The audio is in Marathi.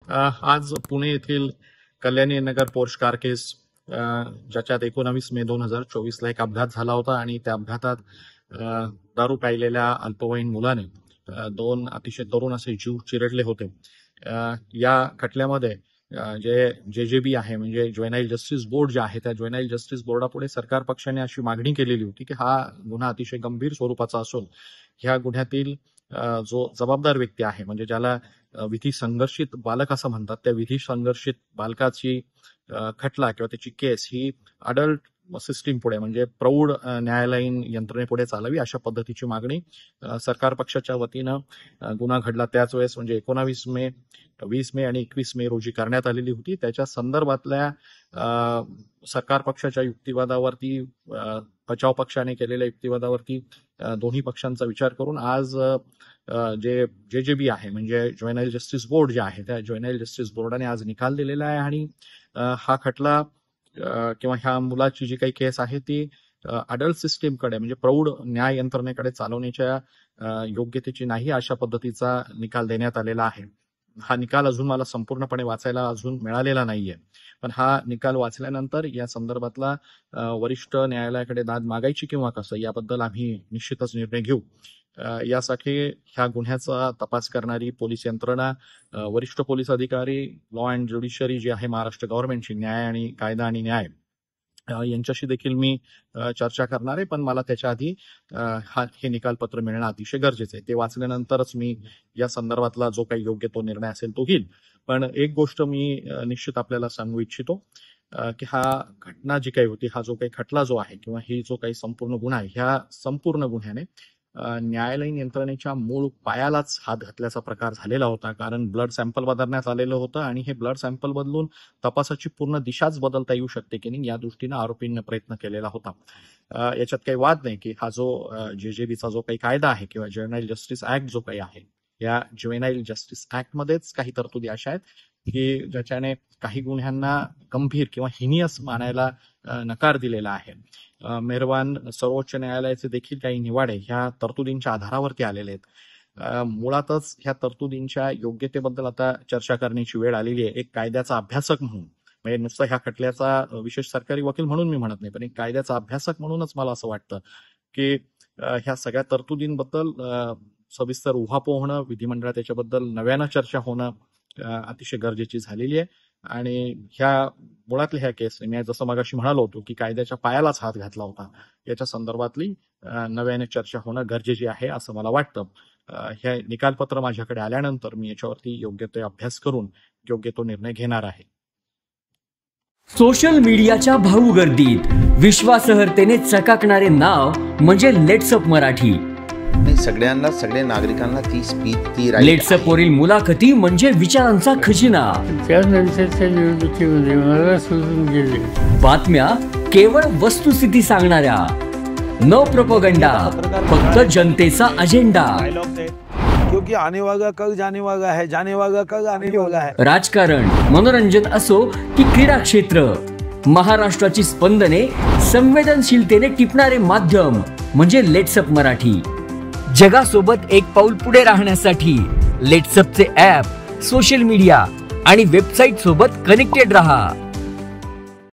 आज पुणे येथील कल्याणी नगर पोर्श कार केस ज्याच्यात 19 मे 2024 ला एक अपघात झाला होता आणि त्या अपघातात दारू प्यायलेल्या अल्पवयीन मुलाने दोन अतिशय तरुण असे जीव चिरडले होते। या खटल्यामध्ये जे JJB आहे म्हणजे ज्युएनाईल जस्टिस बोर्ड जे आहे त्या ज्युएनाईल जस्टिस बोर्डापुढे सरकार पक्षाने अशी मागणी केलेली होती की हा गुन्हा अतिशय गंभीर स्वरूपाचा असून ह्या गुन्ह्यातील जो जबाबदार व्यक्ती आहे म्हणजे ज्याला विधी संघर्षित बालक असं म्हणतात त्या विधी संघर्षित बालकाची खटला किंवा त्याची केस ही अडल्ट सिस्टीम पुढे म्हणजे प्रौढ न्यायालयीन यंत्रणेपुढे चालावी अशा पद्धतीची मागणी सरकार पक्षाच्या वतीनं गुन्हा घडला त्याच वेळेस म्हणजे 19 मे 20 मे आणि 21 मे रोजी करण्यात आलेली होती। त्याच्या संदर्भातल्या सरकार पक्षाच्या युक्तिवादावरती बचाव पक्षाने केलेल्या युक्तिवादावरती दोन्ही पक्षांचा विचार करून आज जे JJB आहे म्हणजे ज्युएनाईल जस्टिस बोर्ड जे आहे त्या ज्युएनाईल जस्टिस बोर्डाने आज निकाल दिलेला आहे आणि हा खटला किंवा ह्या मुलाची जी काही केस आहे ती अडल्ट सिस्टीमकडे म्हणजे प्रौढ न्याय यंत्रणेकडे चालवण्याच्या योग्यतेची नाही अशा पद्धतीचा निकाल देण्यात आलेला आहे। हा निकाल अजून मला संपूर्णपणे वाचायला अजून मिळालेला नाहीये, पण हा निकाल वाचल्यानंतर या संदर्भातला वरिष्ठ न्यायालयाकडे दाद मागायची किंवा कसं याबद्दल आम्ही निश्चितच निर्णय घेऊ। यासाठी ह्या गुन्ह्याचा तपास करणारी पोलीस यंत्रणा, वरिष्ठ पोलीस अधिकारी, लॉ अँड ज्युडिशरी जी आहे महाराष्ट्र गव्हर्नमेंटची, न्याय आणि कायदा आणि न्याय यांच्याशी देखील मी चर्चा करणार आहे, पण मला त्याच्या आधी हे निकालपत्र मिळणं अतिशय गरजेचं आहे। ते वाचल्यानंतरच मी या संदर्भातला जो काही योग्य तो निर्णय असेल तो घेईल। पण एक गोष्ट मी निश्चित आपल्याला सांगू इच्छितो की हा घटना जी काही होती, हा जो काही खटला जो आहे किंवा ही जो काही संपूर्ण गुन्हा आहे, ह्या संपूर्ण गुन्ह्याने न्यायालयीन यंत्रणेच्या मूळ पायालाच हात घातल्याचा प्रकार झालेला होता। कारण ब्लड सॅम्पल बदलण्यात आलेलं होतं आणि हे ब्लड सॅम्पल बदलून तपासाची पूर्ण दिशाच बदलता येऊ शकते की नाही या दृष्टीनं आरोपींनी प्रयत्न केलेला होता। याच्यात काही वाद नाही की हा जो JJBचा जो काही कायदा आहे किंवा ज्युएनाईल जस्टिस ऍक्ट जो काही आहे या ज्युएनाईल जस्टिस ऍक्ट मध्येच काही तरतुदी अशा आहेत की ज्याच्याने काही गुन्ह्यांना गंभीर किंवा हिनियस मानायला नकार दिलेला आहे। मेहरबान सर्वोच्च न्यायालयाचे देखील काही निवाडे ह्या तरतुदींच्या आधारावरती आलेले आहेत। मुळातच ह्या तरतुदींच्या योग्यतेबद्दल आता चर्चा करण्याची वेळ आलेली आहे। एक कायद्याचा अभ्यासक म्हणून म्हणजे नुसतं ह्या खटल्याचा विशेष सरकारी वकील म्हणून मी म्हणत नाही, पण एक कायद्याचा अभ्यासक म्हणूनच मला असं वाटतं की ह्या सगळ्या तरतुदींबद्दल सविस्तर उहापोह होणं, विधिमंडळात त्याच्याबद्दल नव्यानं चर्चा होणं अतिशय गरजेची झालेली आहे। आणि ह्या मुळातल्या ह्या केस मी जसं मगाशी म्हणालो होतो की कायद्याच्या पायालाच हात घातला होता, याच्या संदर्भातली नव्याने चर्चा होणं गरजेची आहे असं मला वाटतं। हे निकालपत्र माझ्याकडे आल्यानंतर मी याच्यावरती योग्य ते अभ्यास करून योग्य तो निर्णय घेणार आहे। सोशल मीडियाच्या भाऊ गर्दीत विश्वासार्हतेने चकाकणारे नाव म्हणजे लेट्सअप मराठी। सगळ्यांना सगळ्या नागरिकांना ती स्पीच ती लेट्सअप वरील मुलाखती म्हणजे विचारांचा खजिना। त्यानंतरच्या निवडणुकीमध्ये मला सोडून गेले। बातम्या केवळ वस्तुस्थिती सांगणाऱ्या, न प्रोपगंडा, फक्त जनतेचा अजेंडा। क्योंकि आने वाला कल जाने वाला है, जाने वाला कल आने वाला है। राजकारण, मनोरंजन असो की क्रीडा क्षेत्र, महाराष्ट्राची स्पंदने संवेदनशीलतेने टिपणारे माध्यम म्हणजे लेट्सअप मराठी। जगासोबत एक पाऊल पुढे राहण्यासाठी लेट्सअपचे ॲप, सोशल मीडिया आणि वेबसाईट सोबत कनेक्टेड रहा।